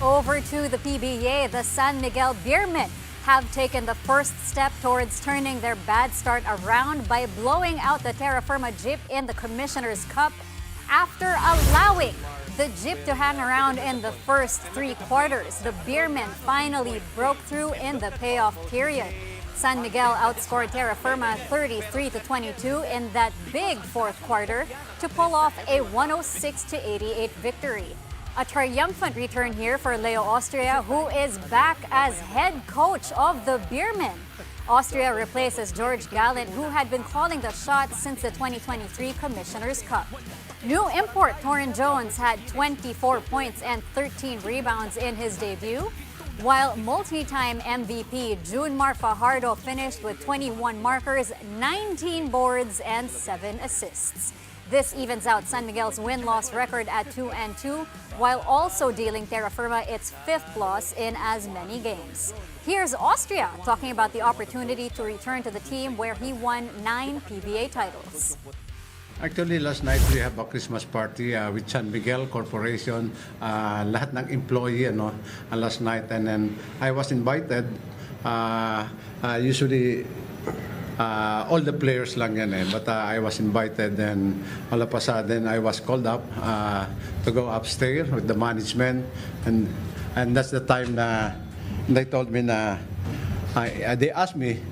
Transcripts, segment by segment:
Over to the PBA, the San Miguel Beermen have taken the first step towards turning their bad start around by blowing out the Terra Firma Jeep in the Commissioner's Cup after allowing the Jeep to hang around in the first three quarters. The Beermen finally broke through in the payoff period. San Miguel outscored Terra Firma 33-22 in that big fourth quarter to pull off a 106-88 victory. A triumphant return here for Leo Austria, who is back as head coach of the Beermen. Austria replaces George Gallant, who had been calling the shots since the 2023 Commissioner's Cup. New import Torrin Jones had 24 points and 13 rebounds in his debut, while multi-time MVP Junmar Fajardo finished with 21 markers, 19 boards, and 7 assists. This evens out San Miguel's win-loss record at 2-2, while also dealing Terra Firma its fifth loss in as many games. Here's Austria talking about the opportunity to return to the team where he won 9 PBA titles. Actually, last night we have a Christmas party with San Miguel Corporation, lahat ng employee last night, and then I was invited. Usually, all the players lang yan but I was invited, and all of a sudden I was called up to go upstairs with the management, and that's the time na they told me na they asked me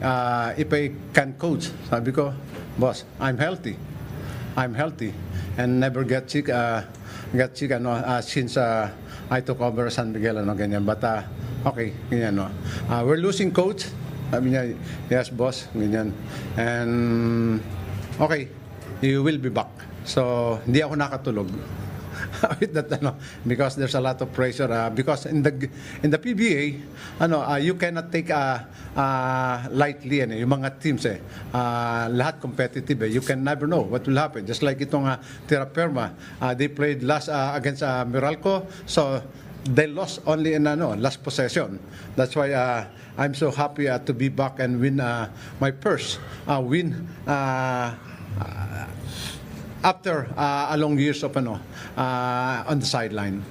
if I can coach. Sabi ko, boss, I'm healthy and never get sick since I took over San Miguel ganyan, but okay, ganyan we're losing coach. Sabi niya, yes boss, ganyan. And okay, you will be back. So hindi ako nakatulog with that because there's a lot of pressure because in the PBA you cannot take lightly yung mga teams lahat competitive you can never know what will happen, just like itong Terra Firma, they played last against Meralco, so they lost only in last possession. That's why I'm so happy to be back and win my first win after a long years of on the sideline.